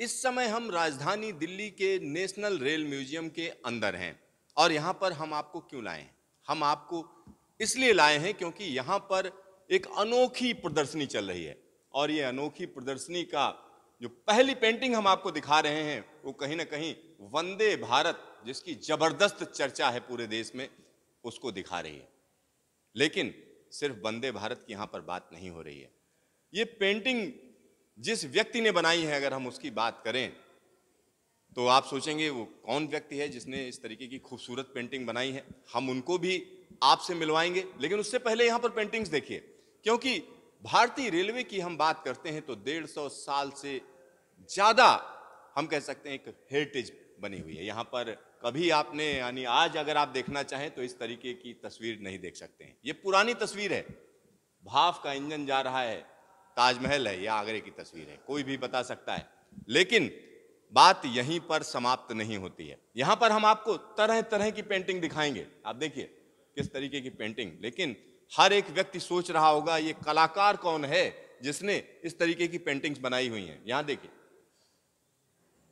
इस समय हम राजधानी दिल्ली के नेशनल रेल म्यूजियम के अंदर हैं और यहाँ पर हम आपको क्यों लाए हैं? हम आपको इसलिए लाए हैं क्योंकि यहाँ पर एक अनोखी प्रदर्शनी चल रही है और ये अनोखी प्रदर्शनी का जो पहली पेंटिंग हम आपको दिखा रहे हैं वो कहीं ना कहीं वंदे भारत, जिसकी जबरदस्त चर्चा है पूरे देश में, उसको दिखा रही है। लेकिन सिर्फ वंदे भारत की यहाँ पर बात नहीं हो रही है। ये पेंटिंग जिस व्यक्ति ने बनाई है, अगर हम उसकी बात करें तो आप सोचेंगे वो कौन व्यक्ति है जिसने इस तरीके की खूबसूरत पेंटिंग बनाई है। हम उनको भी आपसे मिलवाएंगे, लेकिन उससे पहले यहाँ पर पेंटिंग्स देखिए, क्योंकि भारतीय रेलवे की हम बात करते हैं तो 150 साल से ज्यादा हम कह सकते हैं एक हेरिटेज बनी हुई है। यहाँ पर कभी आपने, यानी आज अगर आप देखना चाहें तो इस तरीके की तस्वीर नहीं देख सकते हैं। ये पुरानी तस्वीर है, भाप का इंजन जा रहा है, ताजमहल है या आगरे की तस्वीर है, कोई भी बता सकता है। लेकिन बात यहीं पर समाप्त नहीं होती है। यहां पर हम आपको तरह तरह की पेंटिंग दिखाएंगे। आप देखिए किस तरीके की पेंटिंग, लेकिन हर एक व्यक्ति सोच रहा होगा ये कलाकार कौन है जिसने इस तरीके की पेंटिंग्स बनाई हुई हैं। यहां देखिए,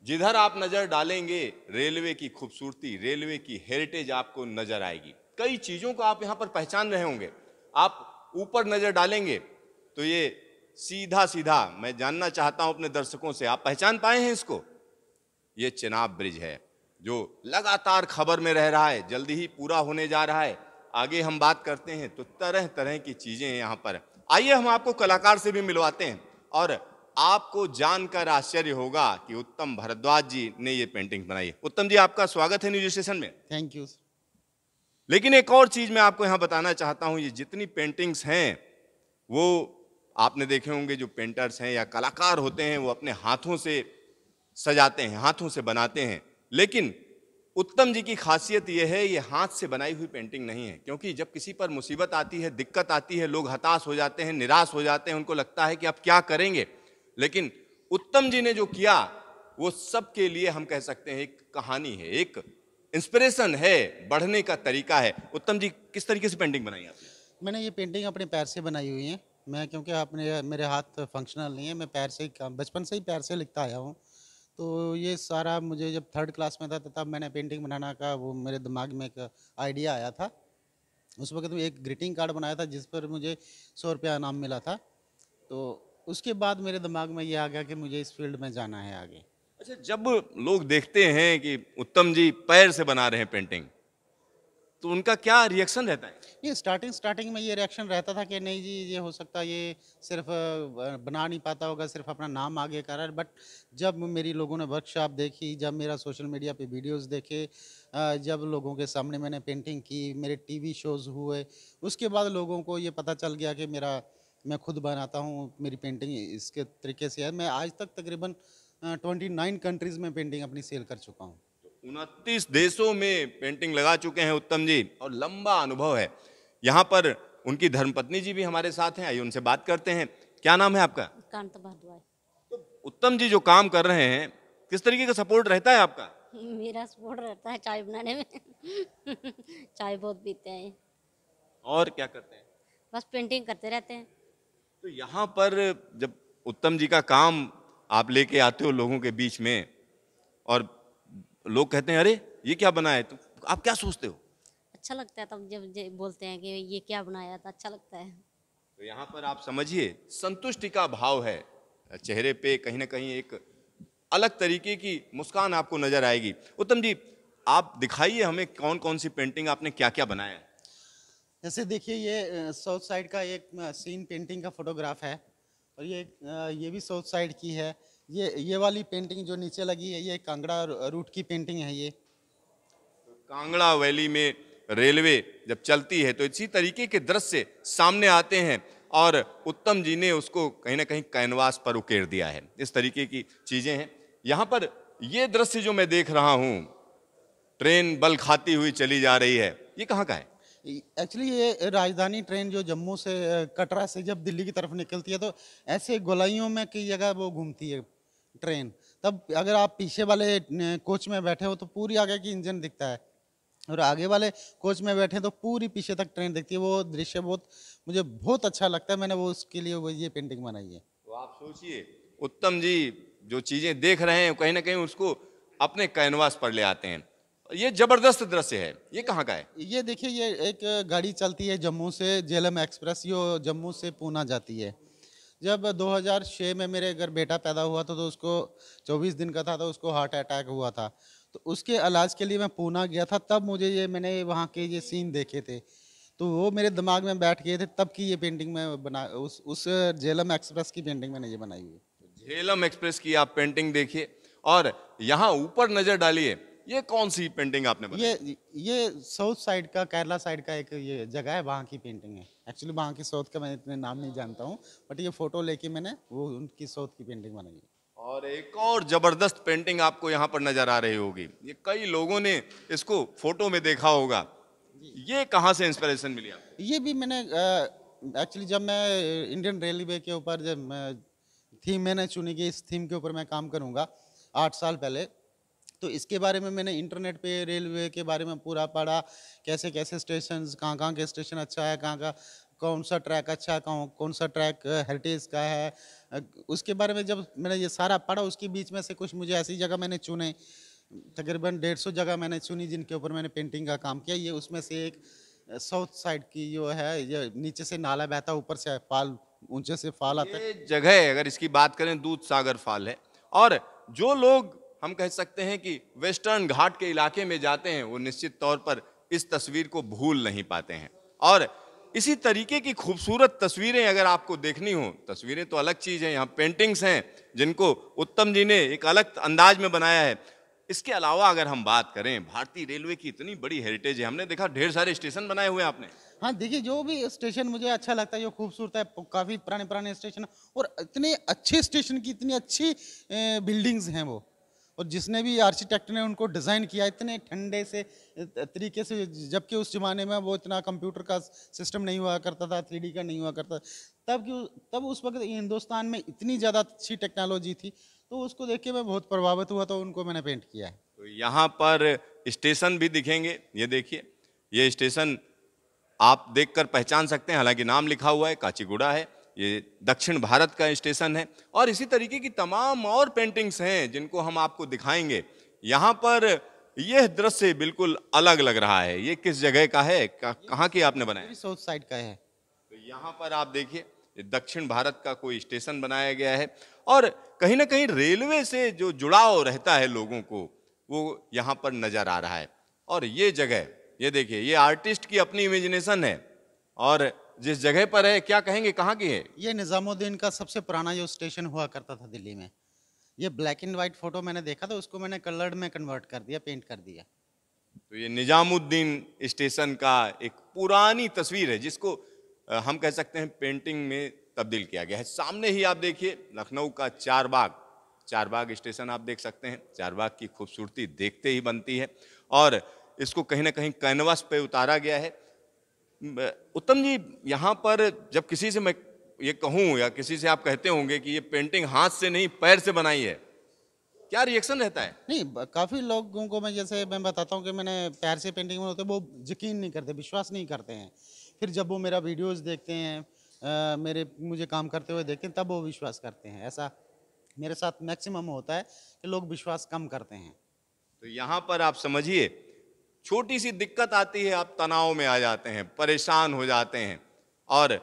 जिधर आप नजर डालेंगे रेलवे की खूबसूरती, रेलवे की हेरिटेज आपको नजर आएगी। कई चीजों को आप यहां पर पहचान रहे होंगे। आप ऊपर नजर डालेंगे तो ये सीधा सीधा, मैं जानना चाहता हूं अपने दर्शकों से, आप पहचान पाए हैं इसको? ये चेनाब ब्रिज है जो लगातार खबर में रह रहा है, जल्दी ही पूरा होने जा रहा है। आगे हम बात करते हैं तो तरह तरह की चीजें हैं यहाँ पर। आइए हम आपको कलाकार से भी मिलवाते हैं और आपको जानकर आश्चर्य होगा कि उत्तम भारद्वाज जी ने ये पेंटिंग बनाई है। उत्तम जी, आपका स्वागत है न्यूज स्टेशन में। Thank you. लेकिन एक और चीज मैं आपको यहाँ बताना चाहता हूँ, ये जितनी पेंटिंग्स हैं वो आपने देखे होंगे, जो पेंटर्स हैं या कलाकार होते हैं वो अपने हाथों से सजाते हैं, हाथों से बनाते हैं। लेकिन उत्तम जी की खासियत यह है, ये हाथ से बनाई हुई पेंटिंग नहीं है, क्योंकि जब किसी पर मुसीबत आती है, दिक्कत आती है, लोग हताश हो जाते हैं, निराश हो जाते हैं, उनको लगता है कि अब क्या करेंगे। लेकिन उत्तम जी ने जो किया वो सबके लिए हम कह सकते हैं एक कहानी है, एक इंस्पिरेशन है, बढ़ने का तरीका है। उत्तम जी, किस तरीके से पेंटिंग बनाई आपने? मैंने ये पेंटिंग अपने पैर से बनाई हुई है। मैं, क्योंकि आपने, मेरे हाथ फंक्शनल नहीं है, मैं पैर से ही बचपन से ही पैर से लिखता आया हूँ। तो ये सारा मुझे जब थर्ड क्लास में था तो तब मैंने पेंटिंग बनाना का वो मेरे दिमाग में एक आइडिया आया था। उस वक्त मैं एक ग्रीटिंग कार्ड बनाया था जिस पर मुझे 100 रुपया इनाम मिला था। तो उसके बाद मेरे दिमाग में ये आ गया कि मुझे इस फील्ड में जाना है आगे। अच्छा, जब लोग देखते हैं कि उत्तम जी पैर से बना रहे हैं पेंटिंग, तो उनका क्या रिएक्शन रहता है? ये स्टार्टिंग में ये रिएक्शन रहता था कि नहीं जी, ये हो सकता है ये सिर्फ बना नहीं पाता होगा, सिर्फ अपना नाम आगे कर रहा है। बट जब मेरी लोगों ने वर्कशॉप देखी, जब मेरा सोशल मीडिया पे वीडियोस देखे, जब लोगों के सामने मैंने पेंटिंग की, मेरे टीवी शोज़ हुए, उसके बाद लोगों को ये पता चल गया कि मैं खुद बनाता हूँ, मेरी पेंटिंग इसके तरीके से है। मैं आज तक तकरीबन 29 कंट्रीज़ में पेंटिंग अपनी सेल कर चुका हूँ। 29 देशों में पेंटिंग लगा चुके हैं उत्तम जी और लंबा अनुभव है। यहाँ पर उनकी धर्मपत्नी जी भी हमारे साथ हैं, आइए उनसे बात करते हैं। क्या नाम है आपका? कांता भारद्वाज। तो उत्तम जी जो काम कर रहे हैं, किस तरीके का सपोर्ट रहता है आपका? मेरा सपोर्ट रहता है चाय बनाने में। चाय बहुत पीते हैं। और क्या करते हैं? बस पेंटिंग करते रहते हैं। तो यहाँ पर जब उत्तम जी का काम आप लेके आते हो लोगों के बीच में और लोग कहते हैं अरे ये क्या बनाया है, तो आप क्या सोचते हो? अच्छा लगता है तब जब बोलते हैं कि ये क्या बनाया था, अच्छा लगता है। तो यहाँ पर आप समझिए संतुष्टि का भाव है, चेहरे पे कहीं ना कहीं एक अलग तरीके की मुस्कान आपको नजर आएगी। उत्तम जी, आप दिखाइए हमें कौन कौन सी पेंटिंग आपने क्या क्या बनाया है। जैसे देखिए, ये साउथ साइड का एक सीन पेंटिंग का फोटोग्राफ है और ये भी साउथ साइड की है। ये वाली पेंटिंग जो नीचे लगी है, ये कांगड़ा रूट की पेंटिंग है ये। कांगड़ा वैली में रेलवे जब चलती है तो इसी तरीके के दृश्य सामने आते हैं और उत्तम जी ने उसको कहीं ना कहीं कैनवास पर उकेर दिया है। इस तरीके की चीजें हैं। यहाँ पर ये दृश्य जो मैं देख रहा हूँ, ट्रेन बल खाती हुई चली जा रही है, ये कहाँ का है? एक्चुअली ये राजधानी ट्रेन जो जम्मू से कटरा से जब दिल्ली की तरफ निकलती है तो ऐसे गोलाइयों में कई जगह वो घूमती है ट्रेन। तब अगर आप पीछे वाले कोच में बैठे हो तो पूरी आगे की इंजन दिखता है और आगे वाले कोच में बैठे तो पूरी पीछे तक ट्रेन दिखती है। वो दृश्य मुझे बहुत अच्छा लगता है। मैंने वो उसके लिए वो ये पेंटिंग बनाई है। तो आप सोचिए, उत्तम जी जो चीजें देख रहे हैं कहीं ना कहीं उसको अपने कैनवास पर ले आते हैं। ये जबरदस्त दृश्य है, ये कहाँ का है? ये देखिए, ये एक गाड़ी चलती है जम्मू से, झेलम एक्सप्रेस, ये जम्मू से पूना जाती है। जब 2006 में मेरे घर बेटा पैदा हुआ था तो उसको 24 दिन का था, तो उसको हार्ट अटैक हुआ था। तो उसके इलाज के लिए मैं पूना गया था, तब मुझे ये मैंने वहाँ के ये सीन देखे थे, तो वो मेरे दिमाग में बैठ गए थे, तब की ये पेंटिंग मैं बना, उस झेलम एक्सप्रेस की पेंटिंग मैंने ये बनाई हुई है। झेलम एक्सप्रेस की आप पेंटिंग देखिए और यहाँ ऊपर नजर डालिए, ये कौन सी पेंटिंग आपने बनाई? ये साउथ साइड का, केरला साइड का एक ये जगह है, वहाँ की पेंटिंग है। एक्चुअली वहाँ की साउथ का मैं इतने नाम नहीं जानता हूँ, बट ये फोटो लेके मैंने वो उनकी साउथ की पेंटिंग बनाई है। और एक और जबरदस्त पेंटिंग आपको यहाँ पर नजर आ रही होगी, ये कई लोगों ने इसको फोटो में देखा होगा। ये कहाँ से इंस्पिरेशन मिली आपको? ये भी मैंने एक्चुअली जब मैं इंडियन रेलवे के ऊपर जब थीम मैंने चुनी कि इस थीम के ऊपर मैं काम करूँगा 8 साल पहले, तो इसके बारे में मैंने इंटरनेट पे रेलवे के बारे में पूरा पढ़ा, कैसे कैसे स्टेशन, कहाँ कहाँ के स्टेशन अच्छा है, कहाँ का कौन सा ट्रैक अच्छा है, कौन सा ट्रैक हेरिटेज का है। उसके बारे में जब मैंने ये सारा पढ़ा, उसके बीच में से कुछ मुझे ऐसी जगह मैंने चुने, तकरीबन 150 जगह मैंने चुनी जिनके ऊपर मैंने पेंटिंग का काम किया। ये उसमें से एक साउथ साइड की जो है, ये नीचे से नाला बहता, ऊपर से फाल, ऊंचे से फाल आता है। ये जगह अगर इसकी बात करें, दूध सागर फॉल है। और जो लोग हम कह सकते हैं कि वेस्टर्न घाट के इलाके में जाते हैं, वो निश्चित तौर पर इस तस्वीर को भूल नहीं पाते हैं। और इसी तरीके की खूबसूरत तस्वीरें अगर आपको देखनी हो, तस्वीरें तो अलग चीज है, यहाँ पेंटिंग्स हैं जिनको उत्तम जी ने एक अलग अंदाज में बनाया है। इसके अलावा अगर हम बात करें, भारतीय रेलवे की इतनी बड़ी हेरिटेज है, हमने देखा ढेर सारे स्टेशन बनाए हुए हैं आपने। हाँ देखिए, जो भी स्टेशन मुझे अच्छा लगता है, जो खूबसूरत है, काफ़ी पुराने पुराने स्टेशन, और इतने अच्छे स्टेशन की इतनी अच्छी बिल्डिंग्स हैं वो, और जिसने भी आर्किटेक्ट ने उनको डिज़ाइन किया इतने ठंडे से तरीके से, जबकि उस ज़माने में वो इतना कंप्यूटर का सिस्टम नहीं हुआ करता था, 3D का नहीं हुआ करता, तब उस वक्त हिंदुस्तान में इतनी ज़्यादा अच्छी टेक्नोलॉजी थी, तो उसको देख के मैं बहुत प्रभावित हुआ, तो उनको मैंने पेंट किया है। तो यहाँ पर स्टेशन भी दिखेंगे, ये देखिए, ये स्टेशन आप देखकर पहचान सकते हैं, हालांकि नाम लिखा हुआ है काचीगुड़ा है, ये दक्षिण भारत का स्टेशन है। और इसी तरीके की तमाम और पेंटिंग्स हैं जिनको हम आपको दिखाएंगे। यहाँ पर यह दृश्य बिल्कुल अलग लग रहा है, ये किस जगह का है, कहाँ की आपने बनाया? साउथ साइड का है। तो यहाँ पर आप देखिए, ये दक्षिण भारत का कोई स्टेशन बनाया गया है, और कहीं ना कहीं रेलवे से जो जुड़ाव रहता है लोगों को, वो यहाँ पर नजर आ रहा है। और ये जगह, ये देखिए, ये आर्टिस्ट की अपनी इमेजिनेशन है, और जिस जगह पर है, क्या कहेंगे कहाँ की है? ये निज़ामुद्दीन का सबसे पुराना जो स्टेशन हुआ करता था दिल्ली में। ये ब्लैक एंड वाइट फोटो मैंने देखा था, उसको मैंने कलर्ड में कन्वर्ट कर दिया, पेंट कर दिया। तो ये निजामुद्दीन स्टेशन का एक पुरानी तस्वीर है जिसको हम कह सकते हैं पेंटिंग में तब्दील किया गया है। सामने ही आप देखिए लखनऊ का चारबाग स्टेशन आप देख सकते हैं। चारबाग की खूबसूरती देखते ही बनती है, और इसको कहीं ना कहीं कैनवास पे उतारा गया है। उत्तम जी, यहाँ पर जब किसी से मैं ये कहूँ, या किसी से आप कहते होंगे कि ये पेंटिंग हाथ से नहीं पैर से बनाई है, क्या रिएक्शन रहता है? नहीं, काफ़ी लोगों को मैं बताता हूँ कि मैंने पैर से पेंटिंग बनाते, वो यकीन नहीं करते, विश्वास नहीं करते हैं। फिर जब वो मेरा वीडियोस देखते हैं, मुझे काम करते हुए देखते हैं, तब वो विश्वास करते हैं। ऐसा मेरे साथ मैक्सिमम होता है कि लोग विश्वास कम करते हैं। तो यहाँ पर आप समझिए, छोटी सी दिक्कत आती है, आप तनाव में आ जाते हैं, परेशान हो जाते हैं, और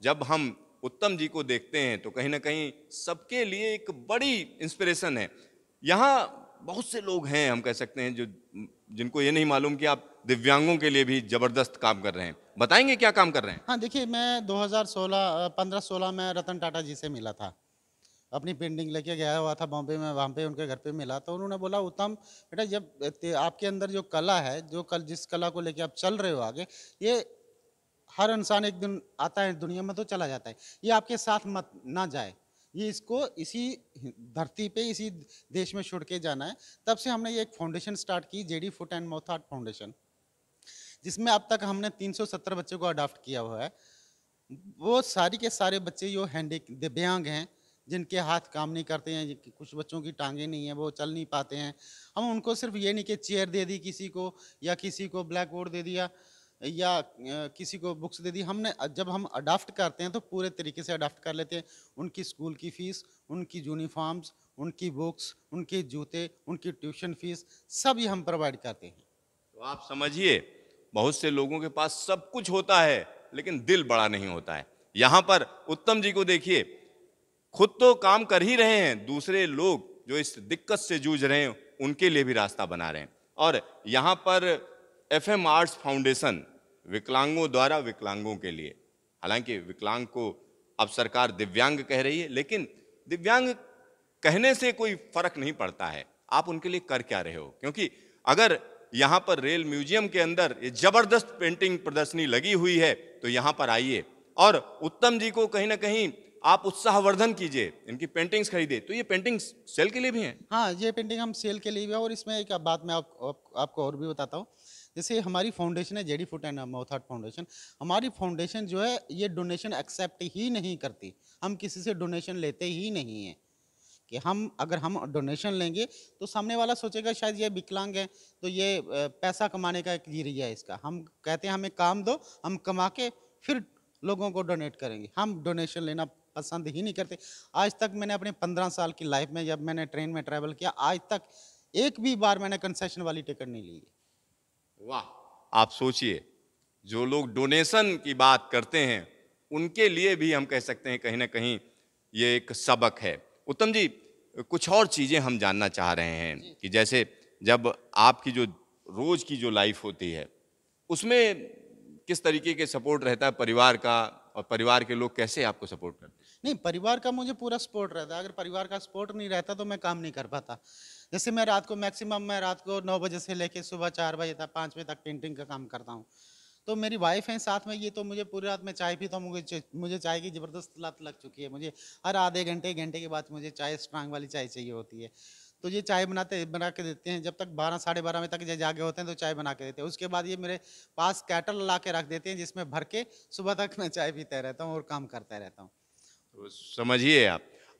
जब हम उत्तम जी को देखते हैं तो कहीं ना कहीं सबके लिए एक बड़ी इंस्पिरेशन है। यहाँ बहुत से लोग हैं, हम कह सकते हैं, जिनको ये नहीं मालूम कि आप दिव्यांगों के लिए भी जबरदस्त काम कर रहे हैं। बताएंगे क्या काम कर रहे हैं? हाँ देखिए, मैं 2015-16 में रतन टाटा जी से मिला था, अपनी पेंटिंग लेके गया हुआ था बॉम्बे में, वहाँ पे उनके घर पे मिला। तो उन्होंने बोला, उत्तम बेटा, जब आपके अंदर जो कला है, जिस कला को लेके आप चल रहे हो आगे, ये हर इंसान एक दिन आता है दुनिया में तो चला जाता है, ये आपके साथ मत ना जाए, ये इसको इसी धरती पे, इसी देश में छोड़ के जाना है। तब से हमने ये एक फाउंडेशन स्टार्ट की, JD foot and mouth art foundation, जिसमें अब तक हमने 370 बच्चों को अडॉप्ट किया हुआ है। वो सारी के सारे बच्चे जो दिव्यांग हैं, जिनके हाथ काम नहीं करते हैं, कुछ बच्चों की टांगें नहीं है, वो चल नहीं पाते हैं। हम उनको सिर्फ ये नहीं कि चेयर दे दी किसी को, या किसी को ब्लैक बोर्ड दे दिया, या किसी को बुक्स दे दी, हमने जब हम अडाप्ट करते हैं तो पूरे तरीके से अडाप्ट कर लेते हैं। उनकी स्कूल की फ़ीस, उनकी यूनिफ़ॉर्म्स, उनकी बुक्स, उनके जूते, उनकी ट्यूशन फ़ीस, सब ये हम प्रोवाइड करते हैं। तो आप समझिए, बहुत से लोगों के पास सब कुछ होता है लेकिन दिल बड़ा नहीं होता है। यहाँ पर उत्तम जी को देखिए, खुद तो काम कर ही रहे हैं, दूसरे लोग जो इस दिक्कत से जूझ रहे हैं उनके लिए भी रास्ता बना रहे हैं। और यहाँ पर FM आर्ट्स फाउंडेशन विकलांगों द्वारा विकलांगों के लिए, हालांकि विकलांग को अब सरकार दिव्यांग कह रही है, लेकिन दिव्यांग कहने से कोई फर्क नहीं पड़ता है। आप उनके लिए कर क्या रहे हो? क्योंकि अगर यहाँ पर रेल म्यूजियम के अंदर ये जबरदस्त पेंटिंग प्रदर्शनी लगी हुई है तो यहाँ पर आइए और उत्तम जी को कहीं ना कहीं आप उत्साहवर्धन कीजिए, इनकी पेंटिंग्स खरीदिए। तो ये पेंटिंग्स सेल के लिए भी हैं? हाँ, ये पेंटिंग हम सेल के लिए भी है, और इसमें एक बात मैं आपको और भी बताता हूँ। जैसे हमारी फाउंडेशन है, JD foot and mouth art foundation. हमारी फाउंडेशन जो है ये डोनेशन एक्सेप्ट ही नहीं करती। हम किसी से डोनेशन लेते ही नहीं हैं कि अगर हम डोनेशन लेंगे तो सामने वाला सोचेगा शायद ये विकलांग है, तो ये पैसा कमाने का एक जरिया है इसका। हम कहते हैं हमें काम दो, हम कमा के फिर लोगों को डोनेट करेंगे। हम डोनेशन लेना पसंद ही नहीं करते। आज तक मैंने अपने 15 साल की लाइफ में, जब मैंने ट्रेन में ट्रैवल किया, आज तक एक भी बार मैंने कंसेशन वाली टिकट नहीं ली है। वाह! आप सोचिए, जो लोग डोनेशन की बात करते हैं उनके लिए भी हम कह सकते हैं कहीं ना कहीं ये एक सबक है। उत्तम जी, कुछ और चीजें हम जानना चाह रहे हैं कि जैसे जब आपकी जो रोज की जो लाइफ होती है उसमें किस तरीके के सपोर्ट रहता है परिवार का, और परिवार के लोग कैसे आपको सपोर्ट करते हैं? नहीं, परिवार का मुझे पूरा सपोर्ट रहता है। अगर परिवार का सपोर्ट नहीं रहता तो मैं काम नहीं कर पाता। जैसे मैं रात को 9 बजे से लेके सुबह 4 बजे तक, 5 बजे तक पेंटिंग का काम करता हूँ। तो मेरी वाइफ है साथ में, ये तो मुझे पूरी रात में चाय पीता हूँ, मुझे चाय की ज़बरदस्त लत लग चुकी है। मुझे हर आधे घंटे, 1 घंटे के बाद मुझे चाय, स्ट्रांग वाली चाय चाहिए होती है। तो ये चाय बना के देते हैं। जब तक 12 साढ़े 12 बजे तक ये जागे होते हैं तो चाय बना के देते हैं। उसके बाद ये मेरे पास केटल ला के रख देते हैं, जिसमें भर के सुबह तक मैं चाय पीता रहता हूँ और काम करता रहता हूँ। तो समझिए,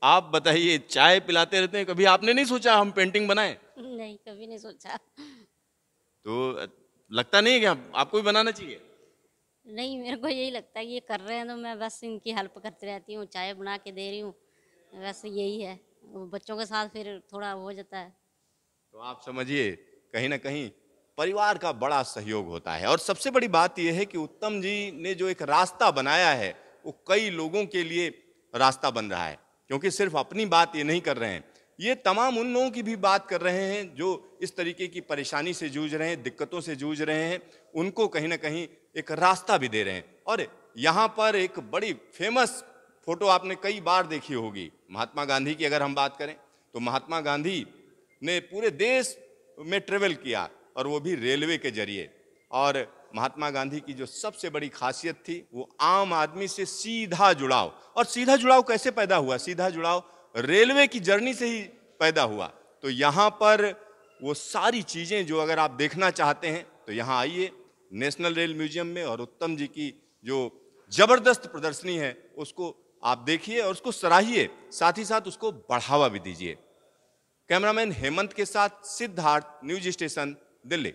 आप बताइए, चाय पिलाते रहते हैं, कभी आपने नहीं सोचा हम पेंटिंग बनाएं? नहीं, कभी नहीं सोचा। तो लगता नहीं है कि आपको भी बनाना चाहिए? नहीं, मेरे को यही लगता है कि ये कर रहे हैं तो मैं बस इनकी हेल्प करती रहती हूँ, चाय बना के दे रही हूँ, बस यही है। वो बच्चों के साथ फिर थोड़ा हो जाता है। तो आप समझिए, कहीं ना कहीं परिवार का बड़ा सहयोग होता है। और सबसे बड़ी बात यह है कि उत्तम जी ने जो एक रास्ता बनाया है वो कई लोगों के लिए रास्ता बन रहा है, क्योंकि सिर्फ अपनी बात ये नहीं कर रहे हैं, ये तमाम उन लोगों की भी बात कर रहे हैं जो इस तरीके की परेशानी से जूझ रहे हैं, दिक्कतों से जूझ रहे हैं, उनको कहीं ना कहीं एक रास्ता भी दे रहे हैं। और यहाँ पर एक बड़ी फेमस फोटो आपने कई बार देखी होगी, महात्मा गांधी की अगर हम बात करें तो महात्मा गांधी ने पूरे देश में ट्रेवल किया, और वो भी रेलवे के जरिए। और महात्मा गांधी की जो सबसे बड़ी खासियत थी वो आम आदमी से सीधा जुड़ाव। और सीधा जुड़ाव कैसे पैदा हुआ? सीधा जुड़ाव रेलवे की जर्नी से ही पैदा हुआ। तो यहाँ पर वो सारी चीजें जो अगर आप देखना चाहते हैं तो यहाँ आइए नेशनल रेल म्यूजियम में, और उत्तम जी की जो जबरदस्त प्रदर्शनी है उसको आप देखिए और उसको सराहिए, साथ ही साथ उसको बढ़ावा भी दीजिए। कैमरामैन हेमंत के साथ सिद्धार्थ, न्यूज स्टेशन, दिल्ली।